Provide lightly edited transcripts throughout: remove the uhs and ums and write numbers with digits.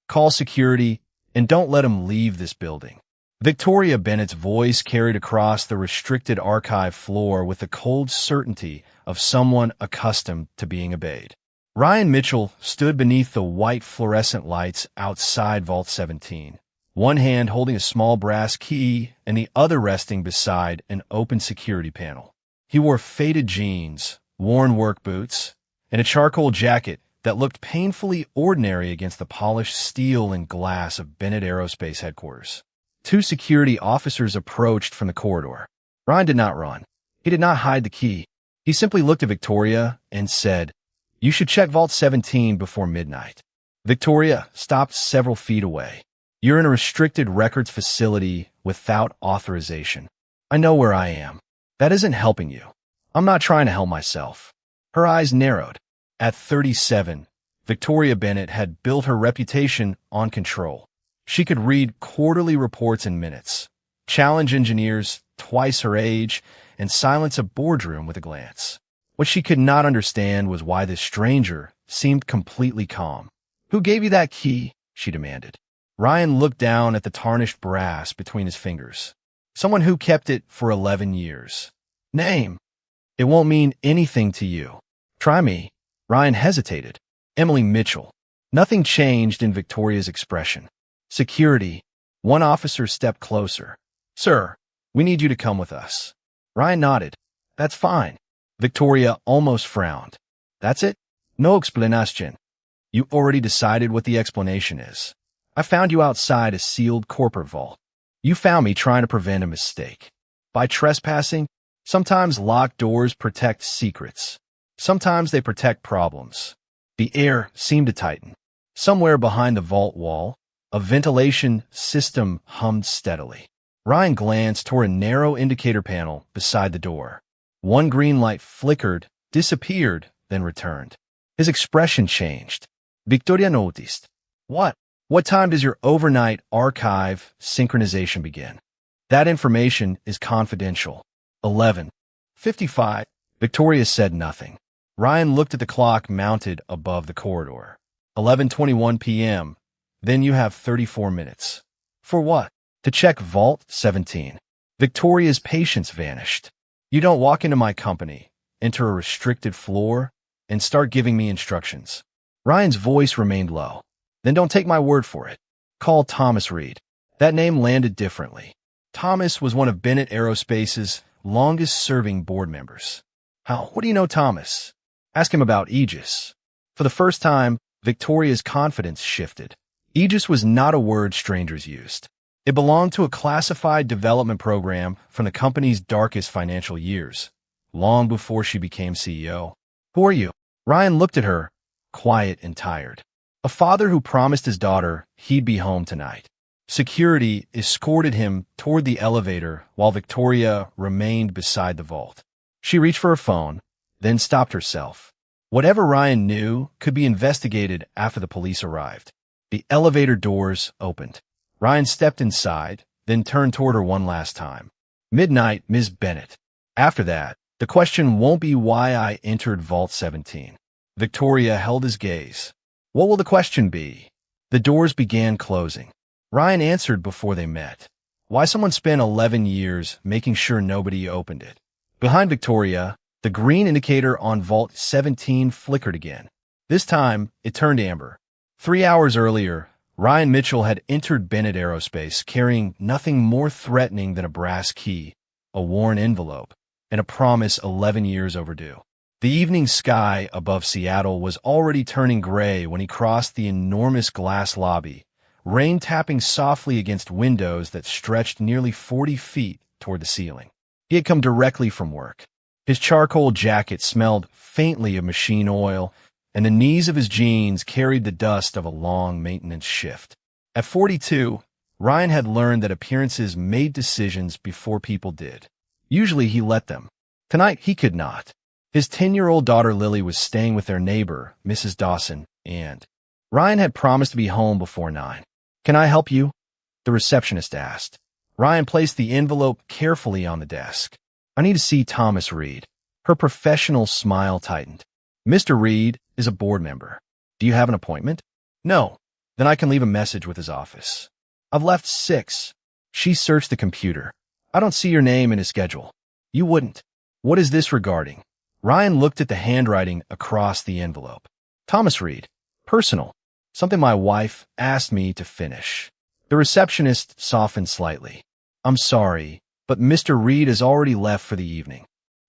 Call security and don't let him leave this building." Victoria Bennett's voice carried across the restricted archive floor with the cold certainty of someone accustomed to being obeyed. Ryan Mitchell stood beneath the white fluorescent lights outside Vault 17, one hand holding a small brass key and the other resting beside an open security panel. He wore faded jeans, worn work boots, and a charcoal jacket that looked painfully ordinary against the polished steel and glass of Bennett Aerospace headquarters. Two security officers approached from the corridor. Ryan did not run. He did not hide the key. He simply looked at Victoria and said, "You should check Vault 17 before midnight." Victoria stopped several feet away. "You're in a restricted records facility without authorization. I know where I am. That isn't helping you. I'm not trying to help myself." Her eyes narrowed. At 37, Victoria Bennett had built her reputation on control. She could read quarterly reports in minutes, challenge engineers twice her age, and silence a boardroom with a glance. What she could not understand was why this stranger seemed completely calm. "Who gave you that key?" she demanded. Ryan looked down at the tarnished brass between his fingers. "Someone who kept it for 11 years. Name?" "It won't mean anything to you. Try me." Ryan hesitated. "Emily Mitchell." Nothing changed in Victoria's expression. "Security." One officer stepped closer. "Sir, we need you to come with us." Ryan nodded. "That's fine." Victoria almost frowned. "That's it? No explanation." "You already decided what the explanation is. I found you outside a sealed corporate vault. You found me trying to prevent a mistake. By trespassing, sometimes locked doors protect secrets. Sometimes they protect problems." The air seemed to tighten. Somewhere behind the vault wall, a ventilation system hummed steadily. Ryan glanced toward a narrow indicator panel beside the door. One green light flickered, disappeared, then returned. His expression changed. Victoria noticed. What time does your overnight archive synchronization begin?" "That information is confidential." 11:55. Victoria said nothing. Ryan looked at the clock mounted above the corridor. 11:21 p.m. Then you have 34 minutes. "For what?" "To check Vault 17. Victoria's patience vanished. "You don't walk into my company, enter a restricted floor, and start giving me instructions." Ryan's voice remained low. "Then don't take my word for it. Call Thomas Reed." That name landed differently. Thomas was one of Bennett Aerospace's longest-serving board members. What do you know Thomas?" "Ask him about Aegis." For the first time, Victoria's confidence shifted. Aegis was not a word strangers used. It belonged to a classified development program from the company's darkest financial years, long before she became CEO. "Who are you?" Ryan looked at her, quiet and tired. "A father who promised his daughter he'd be home tonight." Security escorted him toward the elevator while Victoria remained beside the vault. She reached for her phone, then stopped herself. Whatever Ryan knew could be investigated after the police arrived. The elevator doors opened. Ryan stepped inside, then turned toward her one last time. "Midnight, Ms. Bennett." After that, the question won't be why I entered Vault 17. Victoria held his gaze. "What will the question be?" The doors began closing. Ryan answered before they met. Why someone spent 11 years making sure nobody opened it. Behind Victoria, the green indicator on Vault 17 flickered again. This time, it turned amber. 3 hours earlier, Ryan Mitchell had entered Bennett Aerospace carrying nothing more threatening than a brass key, a worn envelope, and a promise 11 years overdue. The evening sky above Seattle was already turning gray when he crossed the enormous glass lobby, rain tapping softly against windows that stretched nearly 40 feet toward the ceiling. He had come directly from work. His charcoal jacket smelled faintly of machine oil, and the knees of his jeans carried the dust of a long maintenance shift. At 42, Ryan had learned that appearances made decisions before people did. Usually he let them. Tonight he could not. His 10-year-old daughter Lily was staying with their neighbor, Mrs. Dawson, and Ryan had promised to be home before 9. "Can I help you?" the receptionist asked. Ryan placed the envelope carefully on the desk. "I need to see Thomas Reed." Her professional smile tightened. "Mr. Reed is a board member. Do you have an appointment?" "No." Then I can leave a message with his office. I've left 6. She searched the computer. I don't see your name in his schedule. You wouldn't. What is this regarding? Ryan looked at the handwriting across the envelope. Thomas Reed. Personal. Something my wife asked me to finish. The receptionist softened slightly. I'm sorry, but Mr. Reed has already left for the evening.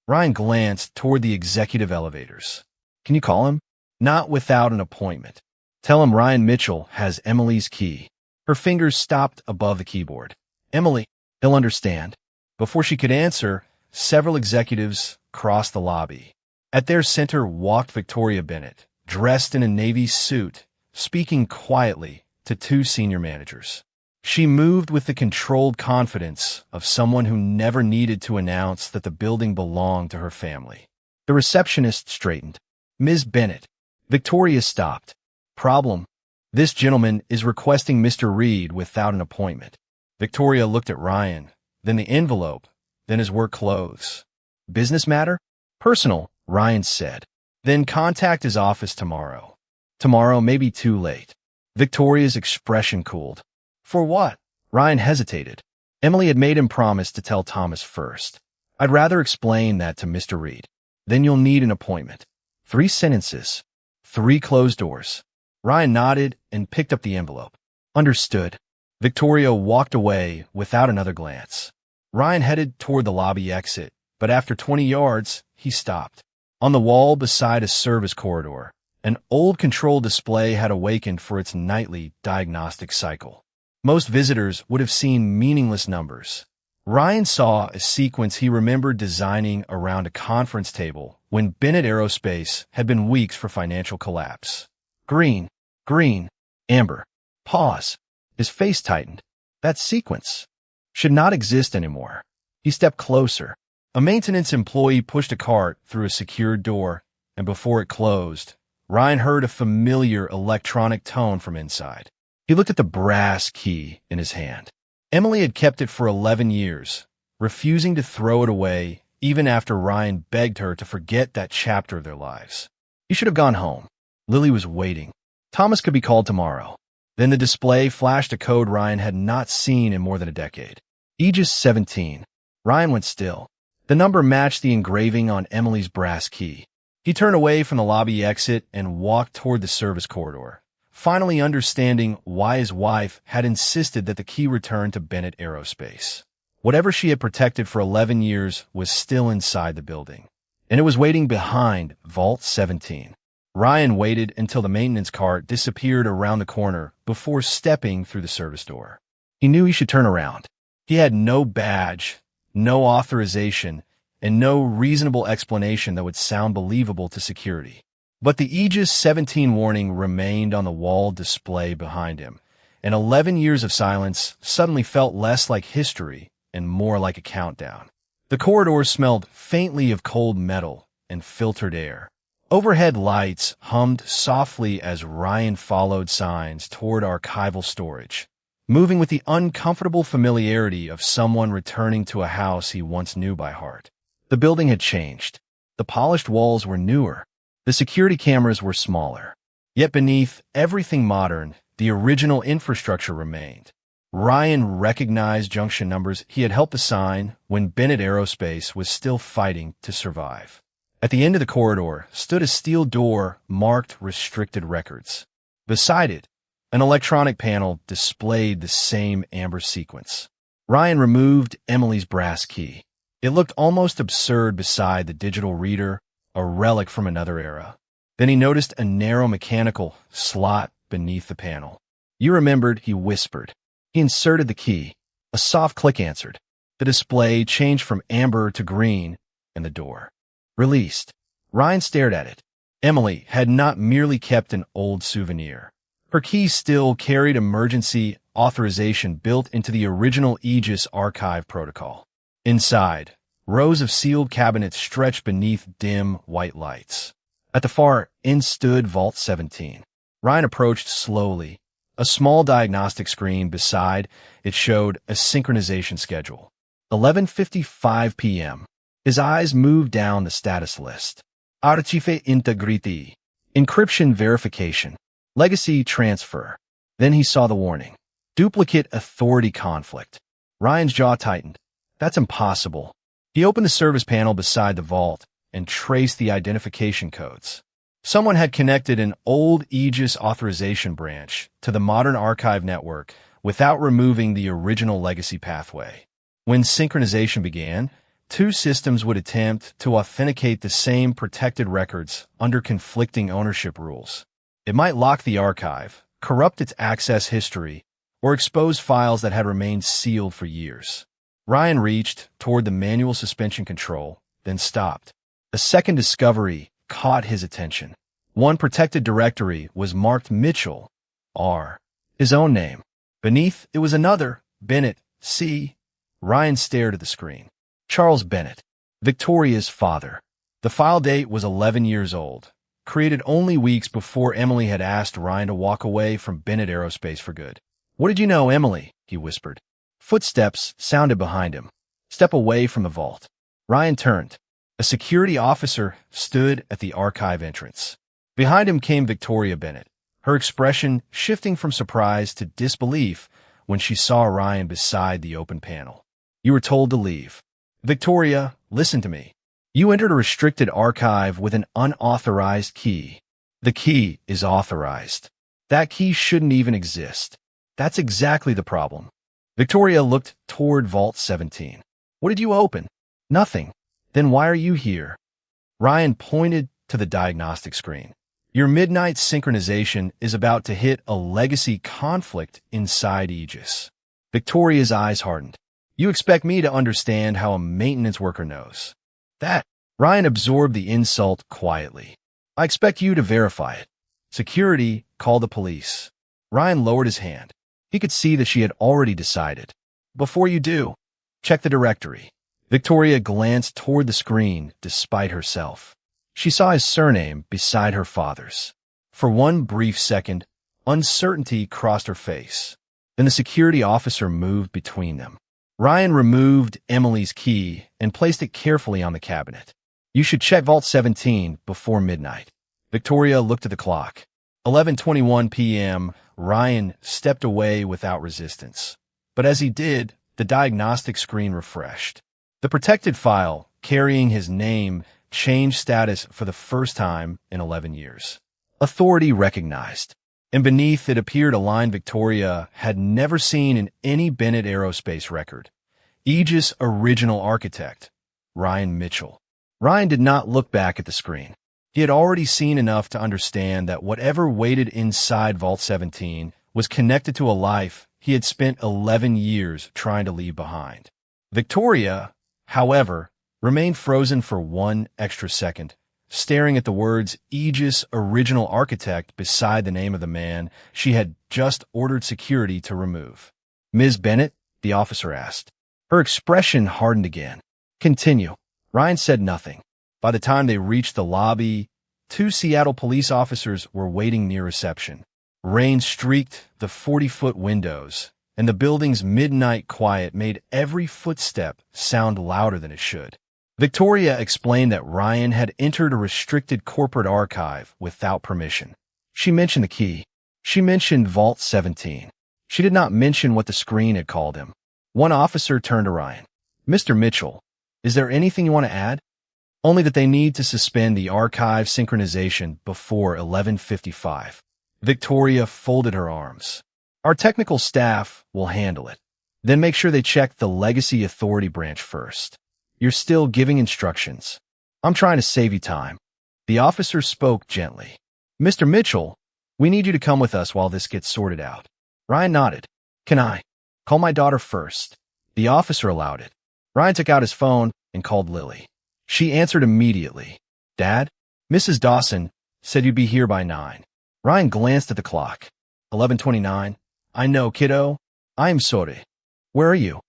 Ryan glanced toward the executive elevators. Can you call him? Not without an appointment. Tell him Ryan Mitchell has Emily's key. Her fingers stopped above the keyboard. Emily, he'll understand. Before she could answer, several executives crossed the lobby. At their center walked Victoria Bennett, dressed in a navy suit, speaking quietly to 2 senior managers. She moved with the controlled confidence of someone who never needed to announce that the building belonged to her family. The receptionist straightened. Ms. Bennett. Victoria stopped. Problem. This gentleman is requesting Mr. Reed without an appointment. Victoria looked at Ryan, then the envelope, then his work clothes. Business matter? Personal, Ryan said. Then contact his office tomorrow. Tomorrow may be too late. Victoria's expression cooled. For what? Ryan hesitated. Emily had made him promise to tell Thomas first. I'd rather explain that to Mr. Reed. Then you'll need an appointment. 3 sentences. 3 closed doors. Ryan nodded and picked up the envelope. Understood. Victoria walked away without another glance. Ryan headed toward the lobby exit, but after 20 yards, he stopped. On the wall beside a service corridor, an old control display had awakened for its nightly diagnostic cycle. Most visitors would have seen meaningless numbers. Ryan saw a sequence he remembered designing around a conference table when Bennett Aerospace had been weeks for financial collapse. Green, green, amber. Pause. His face tightened. That sequence should not exist anymore. He stepped closer. A maintenance employee pushed a cart through a secured door, and before it closed, Ryan heard a familiar electronic tone from inside. He looked at the brass key in his hand. Emily had kept it for 11 years, refusing to throw it away even after Ryan begged her to forget that chapter of their lives. You should have gone home. Lily was waiting. Thomas could be called tomorrow. Then the display flashed a code Ryan had not seen in more than a decade. Aegis 17. Ryan went still. The number matched the engraving on Emily's brass key. He turned away from the lobby exit and walked toward the service corridor, finally understanding why his wife had insisted that the key return to Bennett Aerospace. Whatever she had protected for 11 years was still inside the building, and it was waiting behind Vault 17. Ryan waited until the maintenance cart disappeared around the corner before stepping through the service door. He knew he should turn around. He had no badge, no authorization, and no reasonable explanation that would sound believable to security. But the Aegis 17 warning remained on the wall display behind him, and 11 years of silence suddenly felt less like history and more like a countdown. The corridor smelled faintly of cold metal and filtered air. Overhead lights hummed softly as Ryan followed signs toward archival storage, moving with the uncomfortable familiarity of someone returning to a house he once knew by heart. The building had changed. The polished walls were newer. The security cameras were smaller. Yet beneath everything modern, the original infrastructure remained. Ryan recognized junction numbers he had helped assign when Bennett Aerospace was still fighting to survive. At the end of the corridor stood a steel door marked Restricted Records. Beside it, an electronic panel displayed the same amber sequence. Ryan removed Emily's brass key. It looked almost absurd beside the digital reader, a relic from another era. Then he noticed a narrow mechanical slot beneath the panel. You remembered, he whispered. He inserted the key. A soft click answered. The display changed from amber to green, and the door released. Ryan stared at it. Emily had not merely kept an old souvenir. Her key still carried emergency authorization built into the original Aegis archive protocol. Inside, rows of sealed cabinets stretched beneath dim white lights. At the far end stood Vault 17. Ryan approached slowly. A small diagnostic screen beside it showed a synchronization schedule. 11:55 p.m. His eyes moved down the status list. Archive integrity. Encryption verification. Legacy transfer. Then he saw the warning. Duplicate authority conflict. Ryan's jaw tightened. That's impossible. He opened the service panel beside the vault and traced the identification codes. Someone had connected an old Aegis authorization branch to the modern archive network without removing the original legacy pathway. When synchronization began, two systems would attempt to authenticate the same protected records under conflicting ownership rules. It might lock the archive, corrupt its access history, or expose files that had remained sealed for years. Ryan reached toward the manual suspension control, then stopped. A second discovery caught his attention. One protected directory was marked Mitchell, R, his own name. Beneath, it was another, Bennett, C. Ryan stared at the screen. Charles Bennett, Victoria's father. The file date was 11 years old, created only weeks before Emily had asked Ryan to walk away from Bennett Aerospace for good. "What did you know, Emily?" he whispered. Footsteps sounded behind him. Step away from the vault. Ryan turned. A security officer stood at the archive entrance. Behind him came Victoria Bennett, her expression shifting from surprise to disbelief when she saw Ryan beside the open panel. "You were told to leave." "Victoria, listen to me. You entered a restricted archive with an unauthorized key. The key is authorized. That key shouldn't even exist. That's exactly the problem." Victoria looked toward Vault 17. "What did you open?" "Nothing." "Then why are you here?" Ryan pointed to the diagnostic screen. "Your midnight synchronization is about to hit a legacy conflict inside Aegis." Victoria's eyes hardened. "You expect me to understand how a maintenance worker knows that?" Ryan absorbed the insult quietly. "I expect you to verify it." Security called the police. Ryan lowered his hand. He could see that she had already decided. "Before you do, check the directory." Victoria glanced toward the screen despite herself. She saw his surname beside her father's. For one brief second, uncertainty crossed her face. Then the security officer moved between them. Ryan removed Emily's key and placed it carefully on the cabinet. "You should check Vault 17 before midnight." Victoria looked at the clock. 11:21 p.m. Ryan stepped away without resistance. But as he did, the diagnostic screen refreshed. The protected file, carrying his name, changed status for the first time in 11 years. Authority recognized. And beneath it appeared a line Victoria had never seen in any Bennett Aerospace record. Aegis original architect, Ryan Mitchell. Ryan did not look back at the screen. He had already seen enough to understand that whatever waited inside Vault 17 was connected to a life he had spent 11 years trying to leave behind. Victoria, however, remained frozen for one extra second, staring at the words Aegis original architect beside the name of the man she had just ordered security to remove. "Ms. Bennett?" the officer asked. Her expression hardened again. "Continue." Ryan said nothing. By the time they reached the lobby, two Seattle police officers were waiting near reception. Rain streaked the 40-foot windows, and the building's midnight quiet made every footstep sound louder than it should. Victoria explained that Ryan had entered a restricted corporate archive without permission. She mentioned the key. She mentioned Vault 17. She did not mention what the screen had called him. One officer turned to Ryan. "Mr. Mitchell, is there anything you want to add?" "Only that they need to suspend the archive synchronization before 11:55. Victoria folded her arms. "Our technical staff will handle it. Then make sure they check the Legacy Authority branch first. You're still giving instructions. I'm trying to save you time." The officer spoke gently. "Mr. Mitchell, we need you to come with us while this gets sorted out." Ryan nodded. "Can I call my daughter first?" The officer allowed it. Ryan took out his phone and called Lily. She answered immediately. "Dad? Mrs. Dawson said you'd be here by 9. Ryan glanced at the clock. 11:29. "I know, kiddo. I am sorry. Where are you?"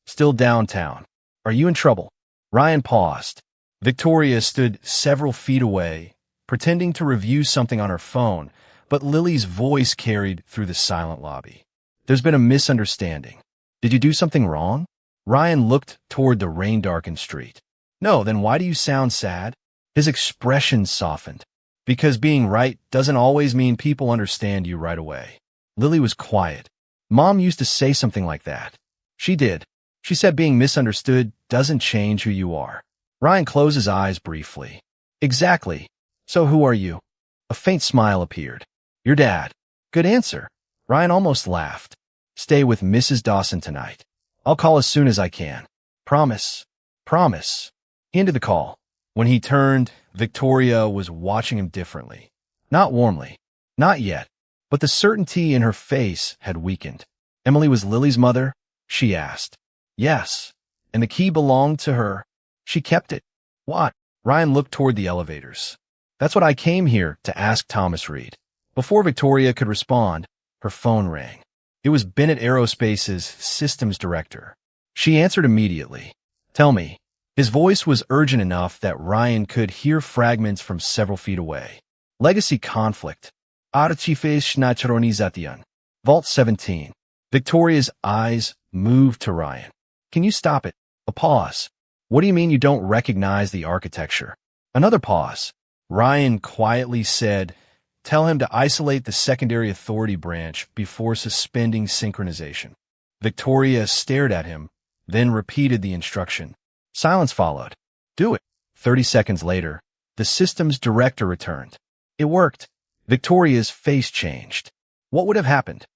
"Still downtown." "Are you in trouble?" Ryan paused. Victoria stood several feet away, pretending to review something on her phone, but Lily's voice carried through the silent lobby. "There's been a misunderstanding. Did you do something wrong?" Ryan looked toward the rain-darkened street. "No, then why do you sound sad?" His expression softened. "Because being right doesn't always mean people understand you right away." Lily was quiet. Mom used to say something like that. She did. She said being misunderstood doesn't change who you are. Ryan closed his eyes briefly. Exactly. So who are you? A faint smile appeared. Your dad. Good answer. Ryan almost laughed. Stay with Mrs. Dawson tonight. I'll call as soon as I can. Promise. Promise. He ended the call. When he turned, Victoria was watching him differently. Not warmly. Not yet. But the certainty in her face had weakened. Emily was Lily's mother? She asked. Yes. And the key belonged to her. She kept it. What? Ryan looked toward the elevators. That's what I came here to ask Thomas Reed. Before Victoria could respond, her phone rang. It was Bennett Aerospace's systems director. She answered immediately. Tell me. His voice was urgent enough that Ryan could hear fragments from several feet away. Legacy conflict. Archifes Nachronization. Vault 17. Victoria's eyes moved to Ryan. Can you stop it? A pause. What do you mean you don't recognize the architecture? Another pause. Ryan quietly said, tell him to isolate the secondary authority branch before suspending synchronization. Victoria stared at him, then repeated the instruction. Silence followed. Do it. 30 seconds later, the systems director returned. It worked. Victoria's face changed. What would have happened?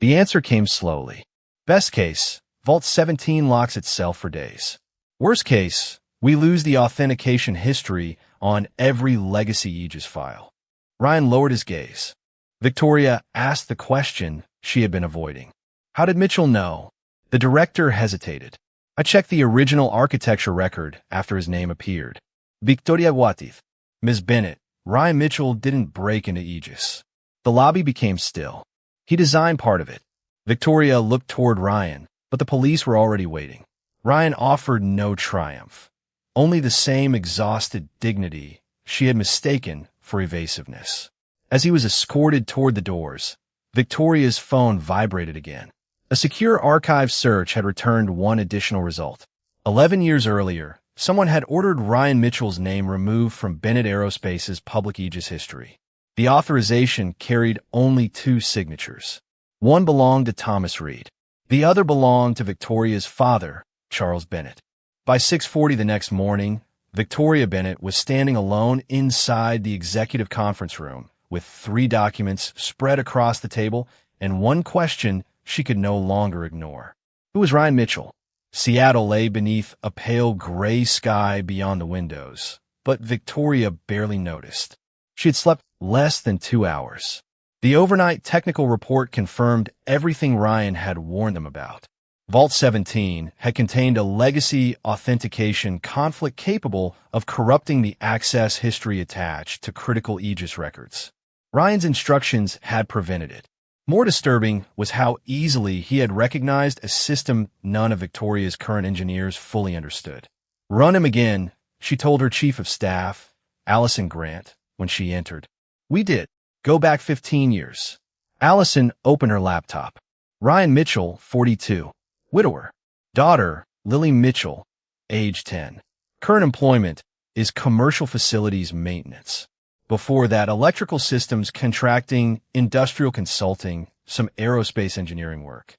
The answer came slowly. Best case, Vault 17 locks itself for days. Worst case, we lose the authentication history on every legacy Aegis file. Ryan lowered his gaze. Victoria asked the question she had been avoiding. How did Mitchell know? The director hesitated. I checked the original architecture record after his name appeared. Victoria Bennett. Ms. Bennett, Ryan Mitchell didn't break into Aegis. The lobby became still. He designed part of it. Victoria looked toward Ryan, but the police were already waiting. Ryan offered no triumph, only the same exhausted dignity she had mistaken for evasiveness. As he was escorted toward the doors, Victoria's phone vibrated again. A secure archive search had returned one additional result. 11 years earlier, someone had ordered Ryan Mitchell's name removed from Bennett Aerospace's public Aegis history. The authorization carried only 2 signatures. One belonged to Thomas Reed. The other belonged to Victoria's father, Charles Bennett. By 6:40 the next morning, Victoria Bennett was standing alone inside the executive conference room with 3 documents spread across the table and one question she could no longer ignore. Who was Ryan Mitchell? Seattle lay beneath a pale gray sky beyond the windows, but Victoria barely noticed. She had slept less than 2 hours. The overnight technical report confirmed everything Ryan had warned them about. Vault 17 had contained a legacy authentication conflict capable of corrupting the access history attached to critical Aegis records. Ryan's instructions had prevented it. More disturbing was how easily he had recognized a system none of Victoria's current engineers fully understood. Run him again, she told her chief of staff, Allison Grant, when she entered. We did. Go back 15 years. Allison opened her laptop. Ryan Mitchell, 42. Widower. Daughter, Lily Mitchell, age 10. Current employment is commercial facilities maintenance. Before that, electrical systems contracting, industrial consulting, some aerospace engineering work.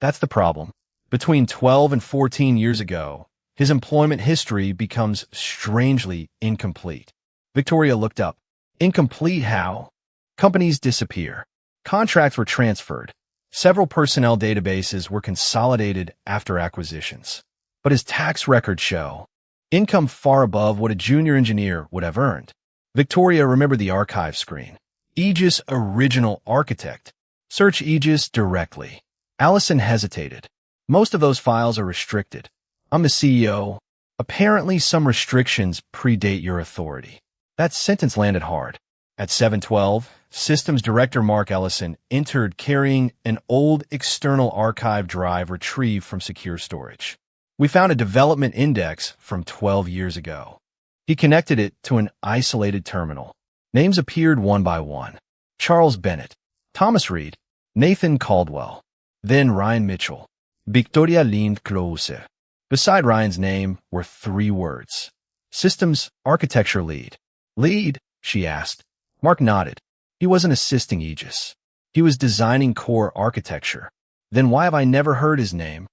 That's the problem. Between 12 and 14 years ago, his employment history becomes strangely incomplete. Victoria looked up. Incomplete how? Companies disappear. Contracts were transferred. Several personnel databases were consolidated after acquisitions. But his tax records show income far above what a junior engineer would have earned. Victoria remembered the archive screen. Aegis original architect. Search Aegis directly. Allison hesitated. Most of those files are restricted. I'm the CEO. Apparently some restrictions predate your authority. That sentence landed hard. At 7:12, Systems Director Mark Ellison entered carrying an old external archive drive retrieved from secure storage. We found a development index from 12 years ago. He connected it to an isolated terminal. Names appeared one by one. Charles Bennett, Thomas Reed, Nathan Caldwell, then Ryan Mitchell. Victoria leaned closer. Beside Ryan's name were 3 words. Systems Architecture Lead. Lead? She asked. Mark nodded. He wasn't assisting Aegis. He was designing core architecture. Then why have I never heard his name?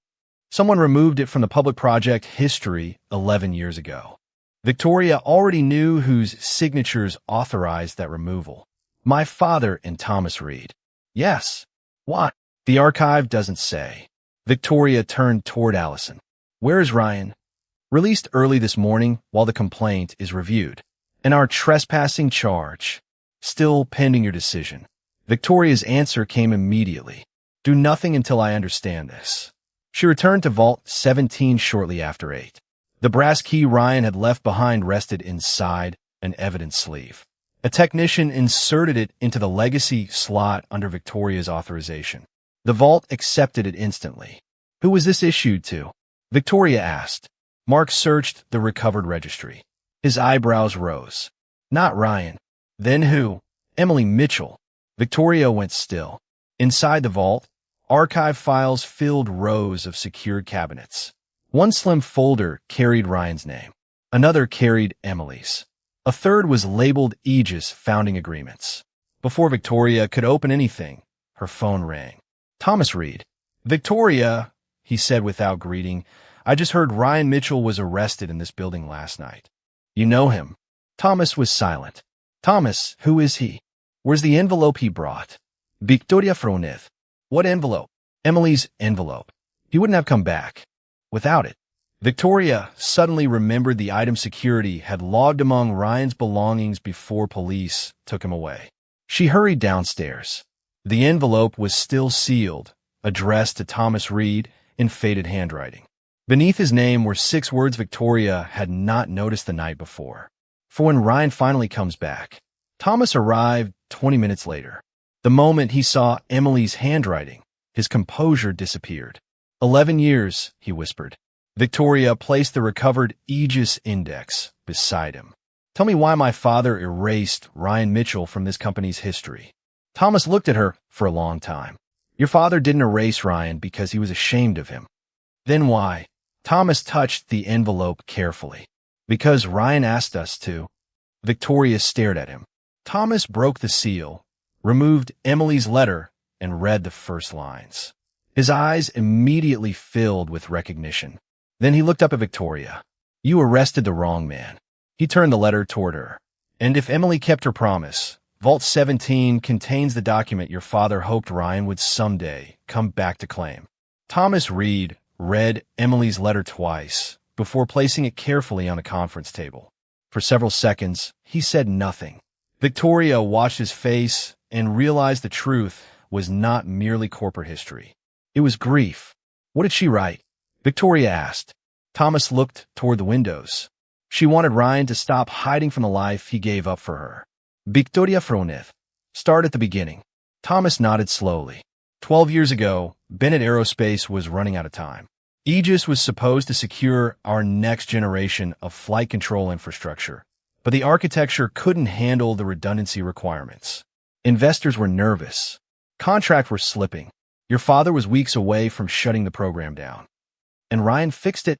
Someone removed it from the public project history 11 years ago. Victoria already knew whose signatures authorized that removal. My father and Thomas Reed. Yes. What? The archive doesn't say. Victoria turned toward Allison. Where is Ryan? Released early this morning while the complaint is reviewed. And our trespassing charge. Still pending your decision. Victoria's answer came immediately. Do nothing until I understand this. She returned to Vault 17 shortly after 8. The brass key Ryan had left behind rested inside an evidence sleeve. A technician inserted it into the legacy slot under Victoria's authorization. The vault accepted it instantly. Who was this issued to? Victoria asked. Mark searched the recovered registry. His eyebrows rose. Not Ryan. Then who? Emily Mitchell. Victoria went still. Inside the vault, archive files filled rows of secured cabinets. One slim folder carried Ryan's name. Another carried Emily's. A third was labeled Aegis founding agreements. Before Victoria could open anything, her phone rang. Thomas Reed. Victoria, he said without greeting, I just heard Ryan Mitchell was arrested in this building last night. You know him? Thomas was silent. Thomas, who is he? Where's the envelope he brought? Victoria Bennett. What envelope? Emily's envelope. He wouldn't have come back without it. Victoria suddenly remembered the item security had logged among Ryan's belongings before police took him away. She hurried downstairs. The envelope was still sealed, addressed to Thomas Reed in faded handwriting. Beneath his name were 6 words Victoria had not noticed the night before. For when Ryan finally comes back. Thomas arrived 20 minutes later. The moment he saw Emily's handwriting, his composure disappeared. 11 years, he whispered. Victoria placed the recovered Aegis index beside him. Tell me why my father erased Ryan Mitchell from this company's history. Thomas looked at her for a long time. Your father didn't erase Ryan because he was ashamed of him. Then why? Thomas touched the envelope carefully. Because Ryan asked us to. Victoria stared at him. Thomas broke the seal, removed Emily's letter, and read the first lines. His eyes immediately filled with recognition. Then he looked up at Victoria. You arrested the wrong man. He turned the letter toward her. And if Emily kept her promise, Vault 17 contains the document your father hoped Ryan would someday come back to claim. Thomas Reed read Emily's letter twice before placing it carefully on a conference table. For several seconds, he said nothing. Victoria watched his face and realized the truth was not merely corporate history. It was grief. What did she write? Victoria asked. Thomas looked toward the windows. She wanted Ryan to stop hiding from the life he gave up for her. Victoria Bennett. Start at the beginning. Thomas nodded slowly. 12 years ago, Bennett Aerospace was running out of time. Aegis was supposed to secure our next generation of flight control infrastructure, but the architecture couldn't handle the redundancy requirements. Investors were nervous. Contracts were slipping. Your father was weeks away from shutting the program down. And Ryan fixed it.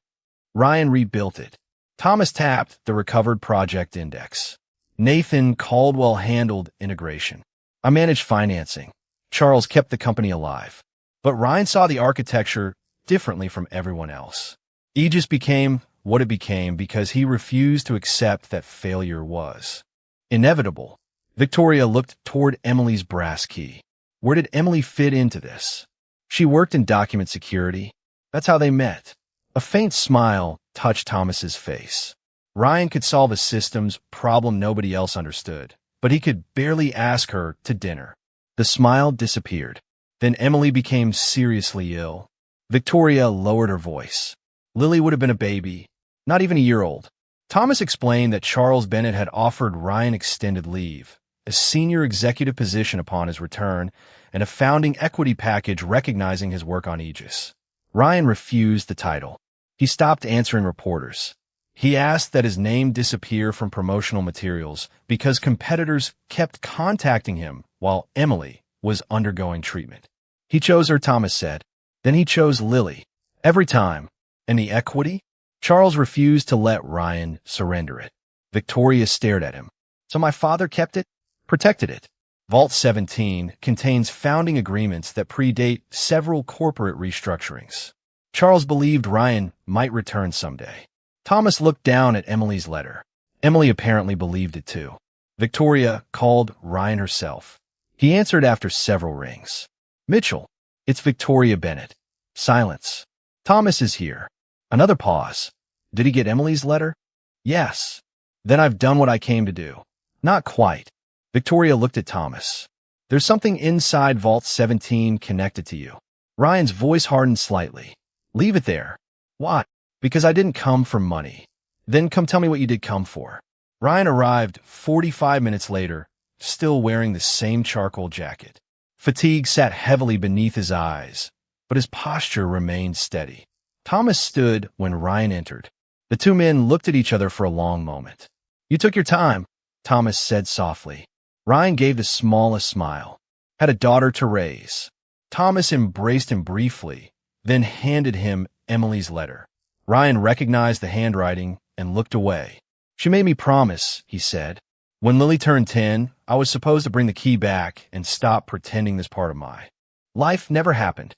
Ryan rebuilt it. Thomas tapped the recovered project index. Nathan Caldwell handled integration. I managed financing. Charles kept the company alive. But Ryan saw the architecture differently from everyone else. Aegis became what it became because he refused to accept that failure was inevitable. Victoria looked toward Emily's brass key. Where did Emily fit into this? She worked in document security. That's how they met. A faint smile touched Thomas's face. Ryan could solve a systems problem nobody else understood, but he could barely ask her to dinner. The smile disappeared. Then Emily became seriously ill. Victoria lowered her voice. Lily would have been a baby, not even a year old. Thomas explained that Charles Bennett had offered Ryan extended leave, a senior executive position upon his return, and a founding equity package recognizing his work on Aegis. Ryan refused the title. He stopped answering reporters. He asked that his name disappear from promotional materials because competitors kept contacting him while Emily was undergoing treatment. He chose her, Thomas said. Then he chose Lily. Every time. And the equity? Charles refused to let Ryan surrender it. Victoria stared at him. So my father kept it? Protected it. Vault 17 contains founding agreements that predate several corporate restructurings. Charles believed Ryan might return someday. Thomas looked down at Emily's letter. Emily apparently believed it too. Victoria called Ryan herself. He answered after several rings. Mitchell, it's Victoria Bennett. Silence. Thomas is here. Another pause. Did he get Emily's letter? Yes. Then I've done what I came to do. Not quite. Victoria looked at Thomas. There's something inside Vault 17 connected to you. Ryan's voice hardened slightly. Leave it there. What? Because I didn't come for money. Then come tell me what you did come for. Ryan arrived 45 minutes later, still wearing the same charcoal jacket. Fatigue sat heavily beneath his eyes, but his posture remained steady. Thomas stood when Ryan entered. The two men looked at each other for a long moment. You took your time, Thomas said softly. Ryan gave the smallest smile. Had a daughter to raise. Thomas embraced him briefly, then handed him Emily's letter. Ryan recognized the handwriting and looked away. She made me promise, he said. When Lily turned 10, I was supposed to bring the key back and stop pretending this part of my life never happened.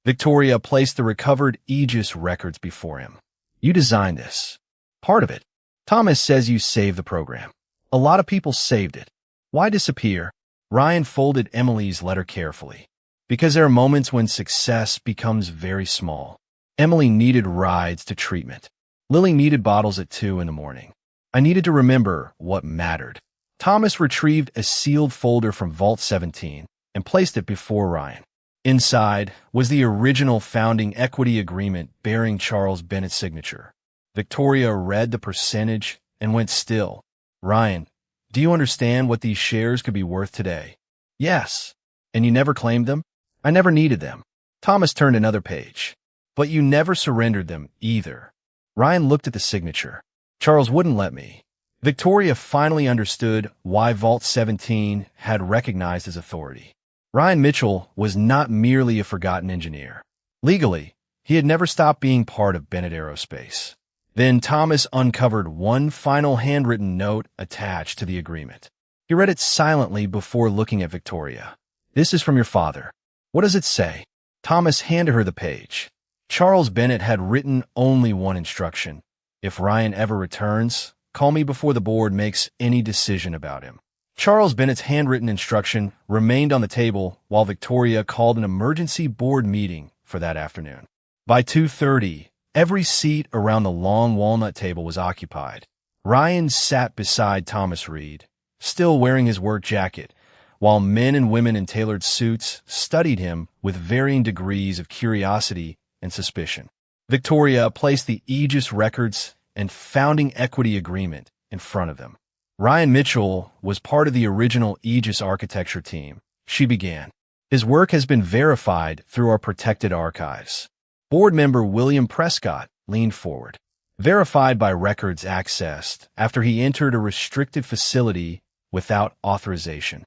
Victoria placed the recovered Aegis records before him. You designed this. Part of it. Thomas says you saved the program. A lot of people saved it. Why disappear? Ryan folded Emily's letter carefully. Because there are moments when success becomes very small. Emily needed rides to treatment. Lily needed bottles at 2 in the morning. I needed to remember what mattered. Thomas retrieved a sealed folder from Vault 17 and placed it before Ryan. Inside was the original founding equity agreement bearing Charles Bennett's signature. Victoria read the percentage and went still. Ryan, do you understand what these shares could be worth today? Yes. And you never claimed them? I never needed them. Thomas turned another page. But you never surrendered them either. Ryan looked at the signature. Charles wouldn't let me. Victoria finally understood why Vault 17 had recognized his authority. Ryan Mitchell was not merely a forgotten engineer. Legally, he had never stopped being part of Bennett Aerospace. Then Thomas uncovered one final handwritten note attached to the agreement. He read it silently before looking at Victoria. This is from your father. What does it say? Thomas handed her the page. Charles Bennett had written only one instruction. If Ryan ever returns, call me before the board makes any decision about him. Charles Bennett's handwritten instruction remained on the table while Victoria called an emergency board meeting for that afternoon. By 2:30, every seat around the long walnut table was occupied. Ryan sat beside Thomas Reed, still wearing his work jacket, while men and women in tailored suits studied him with varying degrees of curiosity and suspicion. Victoria placed the Aegis records and founding equity agreement in front of them. Ryan Mitchell was part of the original Aegis architecture team. She began. His work has been verified through our protected archives. Board member William Prescott leaned forward. Verified by records accessed after he entered a restricted facility without authorization.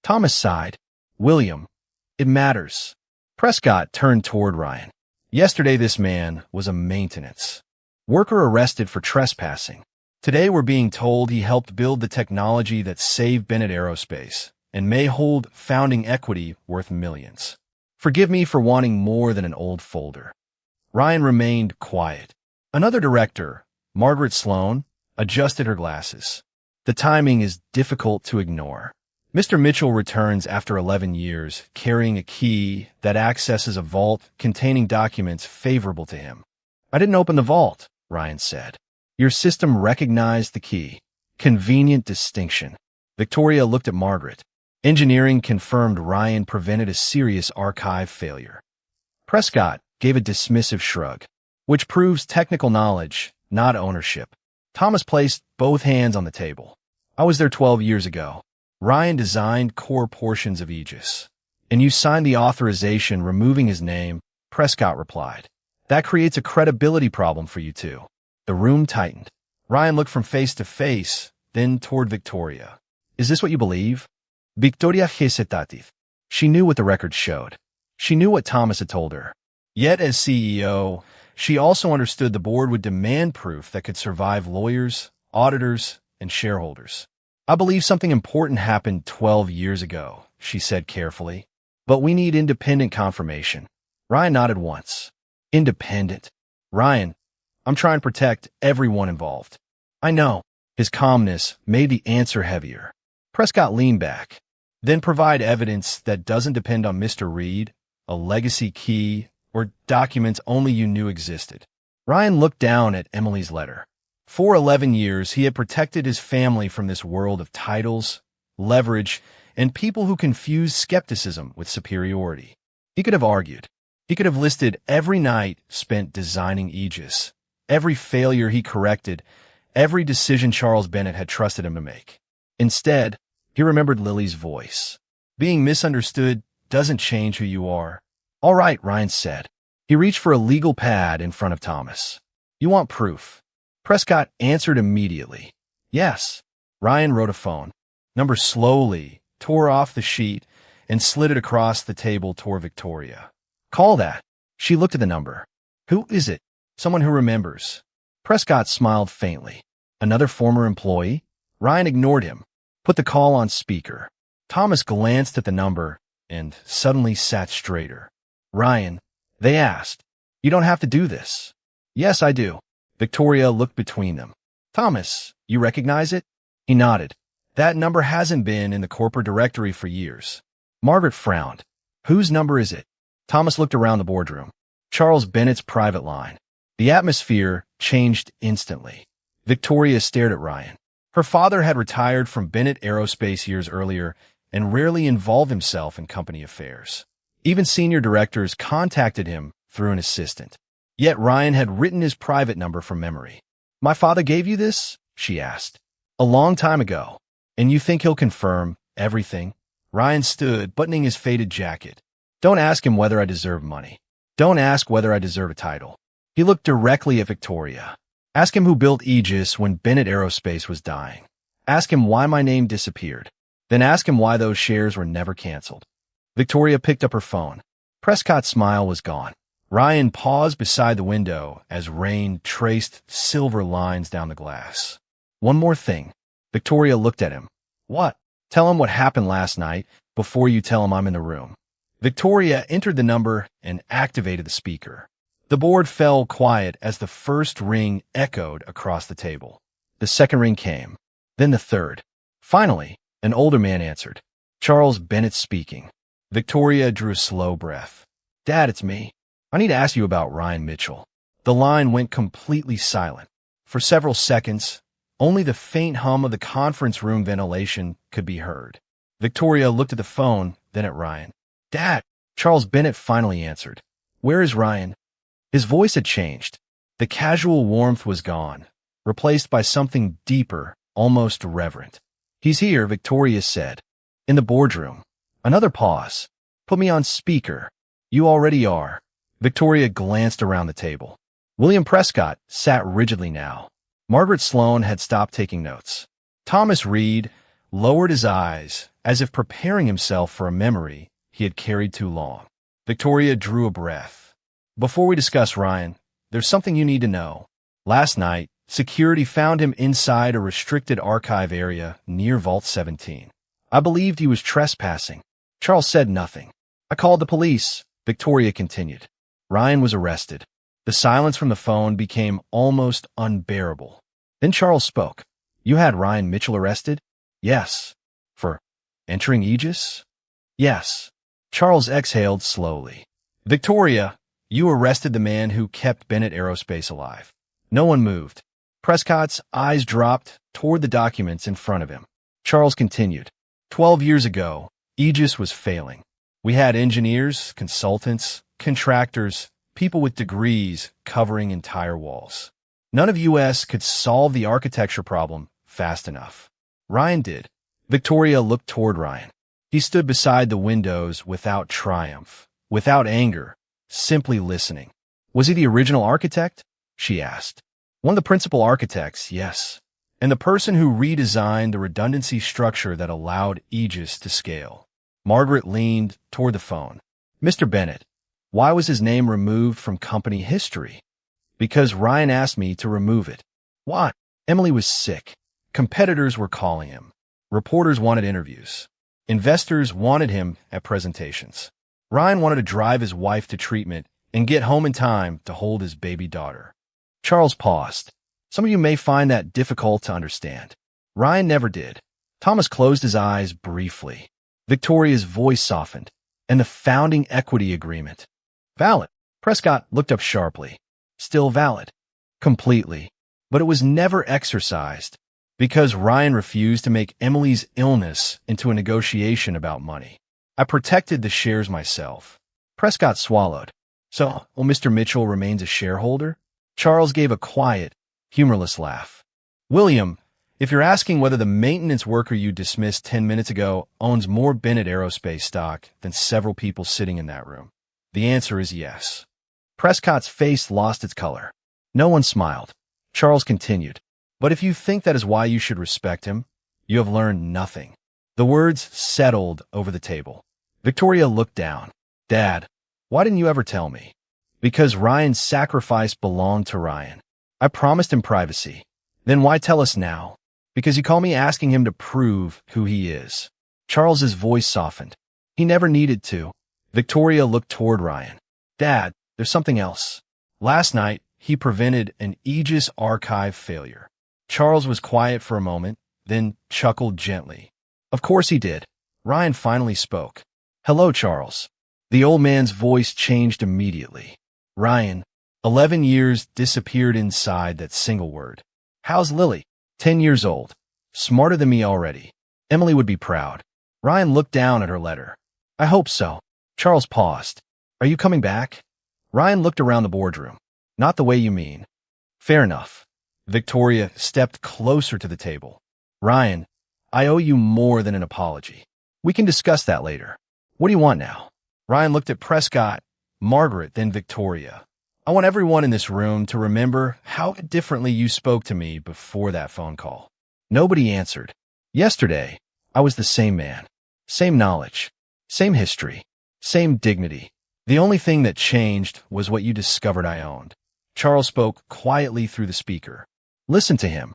Thomas sighed. William, it matters. Prescott turned toward Ryan. Yesterday this man was a maintenance worker arrested for trespassing. Today we're being told he helped build the technology that saved Bennett Aerospace and may hold founding equity worth millions. Forgive me for wanting more than an old folder. Ryan remained quiet. Another director, Margaret Sloan, adjusted her glasses. The timing is difficult to ignore. Mr. Mitchell returns after 11 years, carrying a key that accesses a vault containing documents favorable to him. I didn't open the vault, Ryan said. Your system recognized the key. Convenient distinction. Victoria looked at Margaret. Engineering confirmed Ryan prevented a serious archive failure. Prescott gave a dismissive shrug, which proves technical knowledge, not ownership. Thomas placed both hands on the table. I was there 12 years ago. Ryan designed core portions of Aegis. And you signed the authorization removing his name, Prescott replied. That creates a credibility problem for you two. The room tightened. Ryan looked from face to face, then toward Victoria. Is this what you believe? Victoria hesitated. She knew what the records showed. She knew what Thomas had told her. Yet as CEO, she also understood the board would demand proof that could survive lawyers, auditors, and shareholders. I believe something important happened 12 years ago, she said carefully. But we need independent confirmation. Ryan nodded once. Independent? Ryan, I'm trying to protect everyone involved. I know. His calmness made the answer heavier. Prescott leaned back. Then provide evidence that doesn't depend on Mr. Reed, a legacy key, or documents only you knew existed. Ryan looked down at Emily's letter. For 11 years, he had protected his family from this world of titles, leverage, and people who confuse skepticism with superiority. He could have argued. He could have listed every night spent designing Aegis, every failure he corrected, every decision Charles Bennett had trusted him to make. Instead, he remembered Lily's voice. Being misunderstood doesn't change who you are. All right, Ryan said. He reached for a legal pad in front of Thomas. You want proof? Prescott answered immediately. Yes. Ryan wrote a phone number slowly, tore off the sheet, and slid it across the table toward Victoria. Call that. She looked at the number. Who is it? Someone who remembers. Prescott smiled faintly. Another former employee? Ryan ignored him, put the call on speaker. Thomas glanced at the number and suddenly sat straighter. Ryan, they asked. You don't have to do this. Yes, I do. Victoria looked between them. Thomas, you recognize it? He nodded. That number hasn't been in the corporate directory for years. Margaret frowned. Whose number is it? Thomas looked around the boardroom. Charles Bennett's private line. The atmosphere changed instantly. Victoria stared at Ryan. Her father had retired from Bennett Aerospace years earlier and rarely involved himself in company affairs. Even senior directors contacted him through an assistant. Yet Ryan had written his private number from memory. My father gave you this? She asked. A long time ago. And you think he'll confirm everything? Ryan stood, buttoning his faded jacket. Don't ask him whether I deserve money. Don't ask whether I deserve a title. He looked directly at Victoria. Ask him who built Aegis when Bennett Aerospace was dying. Ask him why my name disappeared. Then ask him why those shares were never canceled. Victoria picked up her phone. Prescott's smile was gone. Ryan paused beside the window as rain traced silver lines down the glass. One more thing. Victoria looked at him. What? Tell him what happened last night before you tell him I'm in the room. Victoria entered the number and activated the speaker. The board fell quiet as the first ring echoed across the table. The second ring came, then the third. Finally, an older man answered. Charles Bennett speaking. Victoria drew a slow breath. Dad, it's me. I need to ask you about Ryan Mitchell. The line went completely silent. For several seconds, only the faint hum of the conference room ventilation could be heard. Victoria looked at the phone, then at Ryan. Dad, Charles Bennett finally answered. Where is Ryan? His voice had changed. The casual warmth was gone, replaced by something deeper, almost reverent. He's here, Victoria said. In the boardroom. Another pause. Put me on speaker. You already are. Victoria glanced around the table. William Prescott sat rigidly now. Margaret Sloan had stopped taking notes. Thomas Reed lowered his eyes as if preparing himself for a memory he had carried too long. Victoria drew a breath. Before we discuss Ryan, there's something you need to know. Last night, security found him inside a restricted archive area near Vault 17. I believed he was trespassing. Charles said nothing. I called the police, Victoria continued. Ryan was arrested. The silence from the phone became almost unbearable. Then Charles spoke. You had Ryan Mitchell arrested? Yes. For entering Aegis? Yes. Charles exhaled slowly. Victoria, you arrested the man who kept Bennett Aerospace alive. No one moved. Prescott's eyes dropped toward the documents in front of him. Charles continued. 12 years ago, Aegis was failing. We had engineers, consultants, contractors, people with degrees covering entire walls. None of US could solve the architecture problem fast enough. Ryan did. Victoria looked toward Ryan. He stood beside the windows without triumph, without anger, simply listening. Was he the original architect? She asked. One of the principal architects, yes. And the person who redesigned the redundancy structure that allowed Aegis to scale. Margaret leaned toward the phone. Mr. Bennett, why was his name removed from company history? Because Ryan asked me to remove it. What? Emily was sick. Competitors were calling him. Reporters wanted interviews. Investors wanted him at presentations. Ryan wanted to drive his wife to treatment and get home in time to hold his baby daughter. Charles paused. Some of you may find that difficult to understand. Ryan never did. Thomas closed his eyes briefly. Victoria's voice softened. And the founding equity agreement. Valid. Prescott looked up sharply. Still valid. Completely. But it was never exercised because Ryan refused to make Emily's illness into a negotiation about money. I protected the shares myself. Prescott swallowed. So, Mr. Mitchell remains a shareholder? Charles gave a quiet, humorless laugh. William, if you're asking whether the maintenance worker you dismissed 10 minutes ago owns more Bennett Aerospace stock than several people sitting in that room, the answer is yes. Prescott's face lost its color. No one smiled. Charles continued. But if you think that is why you should respect him, you have learned nothing. The words settled over the table. Victoria looked down. Dad, why didn't you ever tell me? Because Ryan's sacrifice belonged to Ryan. I promised him privacy. Then why tell us now? Because you call me asking him to prove who he is. Charles's voice softened. He never needed to. Victoria looked toward Ryan. Dad, there's something else. Last night, he prevented an Aegis archive failure. Charles was quiet for a moment, then chuckled gently. Of course he did. Ryan finally spoke. Hello, Charles. The old man's voice changed immediately. Ryan, 11 years disappeared inside that single word. How's Lily? 10 years old. Smarter than me already. Emily would be proud. Ryan looked down at her letter. I hope so. Charles paused. Are you coming back? Ryan looked around the boardroom. Not the way you mean. Fair enough. Victoria stepped closer to the table. Ryan, I owe you more than an apology. We can discuss that later. What do you want now? Ryan looked at Prescott, Margaret, then Victoria. I want everyone in this room to remember how differently you spoke to me before that phone call. Nobody answered. Yesterday, I was the same man. Same knowledge. Same history. Same dignity. The only thing that changed was what you discovered I owned. Charles spoke quietly through the speaker. Listen to him.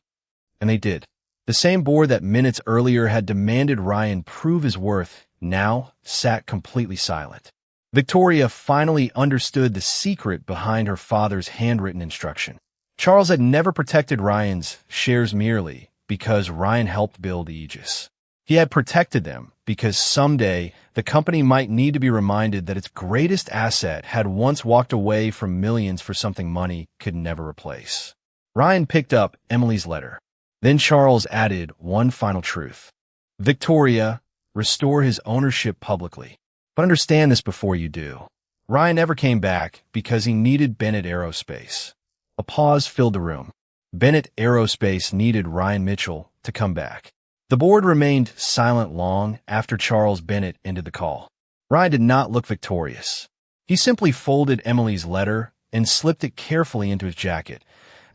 And they did. The same board that minutes earlier had demanded Ryan prove his worth now sat completely silent. Victoria finally understood the secret behind her father's handwritten instruction. Charles had never protected Ryan's shares merely because Ryan helped build Aegis. He had protected them because someday the company might need to be reminded that its greatest asset had once walked away from millions for something money could never replace. Ryan picked up Emily's letter. Then Charles added one final truth. Victoria, restore his ownership publicly. But understand this before you do. Ryan never came back because he needed Bennett Aerospace. A pause filled the room. Bennett Aerospace needed Ryan Mitchell to come back. The board remained silent long after Charles Bennett ended the call. Ryan did not look victorious. He simply folded Emily's letter and slipped it carefully into his jacket,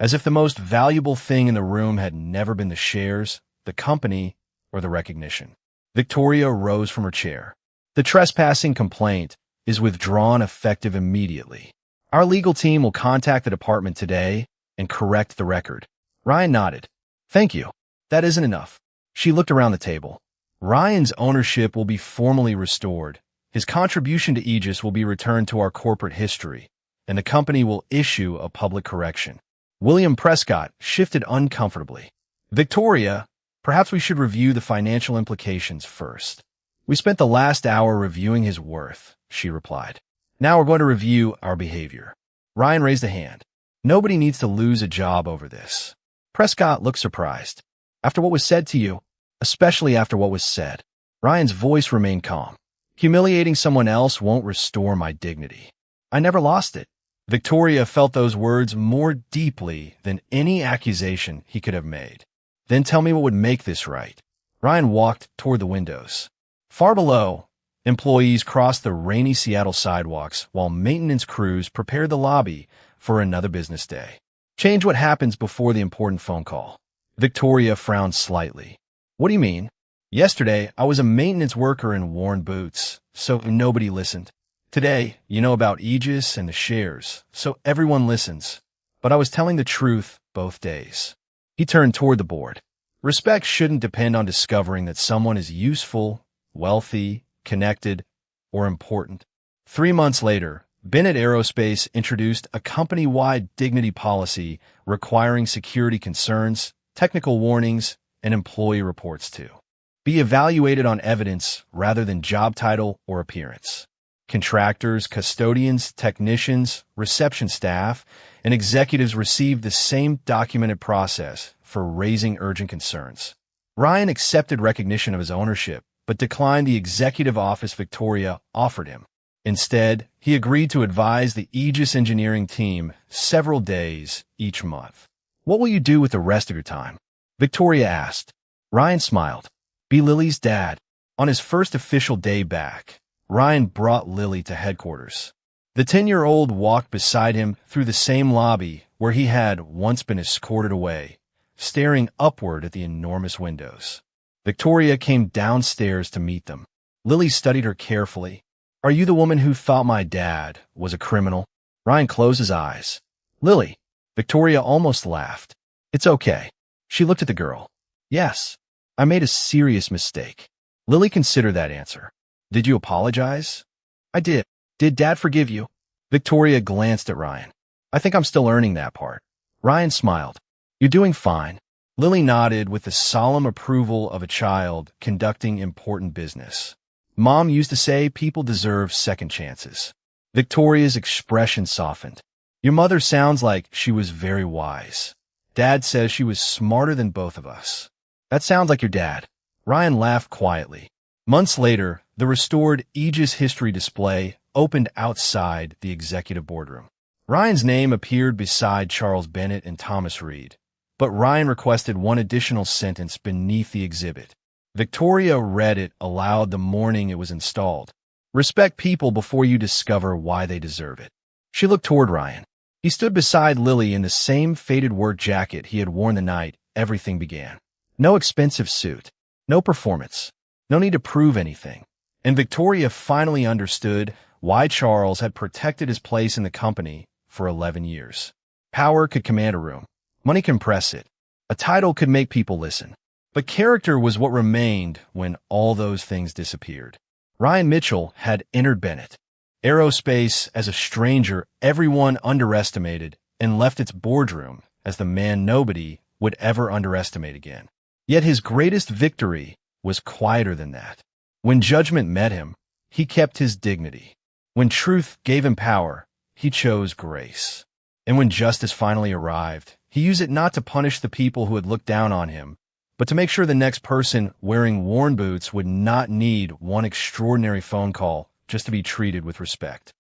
as if the most valuable thing in the room had never been the shares, the company, or the recognition. Victoria rose from her chair. The trespassing complaint is withdrawn effective immediately. Our legal team will contact the department today and correct the record. Ryan nodded. Thank you. That isn't enough. She looked around the table. Ryan's ownership will be formally restored. His contribution to Aegis will be returned to our corporate history, and the company will issue a public correction. William Prescott shifted uncomfortably. Victoria, perhaps we should review the financial implications first. We spent the last hour reviewing his worth, she replied. Now we're going to review our behavior. Ryan raised a hand. Nobody needs to lose a job over this. Prescott looked surprised. After what was said to you, especially after what was said. Ryan's voice remained calm. Humiliating someone else won't restore my dignity. I never lost it. Victoria felt those words more deeply than any accusation he could have made. Then tell me what would make this right. Ryan walked toward the windows. Far below, employees crossed the rainy Seattle sidewalks while maintenance crews prepared the lobby for another business day. Change what happens before the important phone call. Victoria frowned slightly. What do you mean? Yesterday, I was a maintenance worker in worn boots, so nobody listened. Today, you know about Aegis and the shares, so everyone listens. But I was telling the truth both days. He turned toward the board. Respect shouldn't depend on discovering that someone is useful, wealthy, connected, or important. 3 months later, Bennett Aerospace introduced a company-wide dignity policy requiring security concerns, technical warnings, and employee reports to be evaluated on evidence rather than job title or appearance. Contractors, custodians, technicians, reception staff, and executives received the same documented process for raising urgent concerns. Ryan accepted recognition of his ownership, but declined the executive office Victoria offered him. Instead, he agreed to advise the Aegis engineering team several days each month. "What will you do with the rest of your time?" Victoria asked. Ryan smiled. "Be Lily's dad." On his first official day back, Ryan brought Lily to headquarters. The 10-year-old walked beside him through the same lobby where he had once been escorted away, staring upward at the enormous windows. Victoria came downstairs to meet them. Lily studied her carefully. "Are you the woman who thought my dad was a criminal?" Ryan closed his eyes. "Lily." Victoria almost laughed. "It's okay." She looked at the girl. "Yes, I made a serious mistake." Lily considered that answer. "Did you apologize?" "I did." "Did Dad forgive you?" Victoria glanced at Ryan. "I think I'm still earning that part." Ryan smiled. "You're doing fine." Lily nodded with the solemn approval of a child conducting important business. "Mom used to say people deserve second chances." Victoria's expression softened. "Your mother sounds like she was very wise. Dad says she was smarter than both of us." "That sounds like your dad." Ryan laughed quietly. Months later, the restored Aegis history display opened outside the executive boardroom. Ryan's name appeared beside Charles Bennett and Thomas Reed, but Ryan requested one additional sentence beneath the exhibit. Victoria read it aloud the morning it was installed. "Respect people before you discover why they deserve it." She looked toward Ryan. He stood beside Lily in the same faded work jacket he had worn the night everything began. No expensive suit. No performance. No need to prove anything. And Victoria finally understood why Charles had protected his place in the company for 11 years. Power could command a room. Money can press it. A title could make people listen. But character was what remained when all those things disappeared. Ryan Mitchell had entered Bennett Aerospace as a stranger everyone underestimated and left its boardroom as the man nobody would ever underestimate again. Yet his greatest victory was quieter than that. When judgment met him, he kept his dignity. When truth gave him power, he chose grace. And when justice finally arrived, he used it not to punish the people who had looked down on him, but to make sure the next person wearing worn boots would not need one extraordinary phone call just to be treated with respect.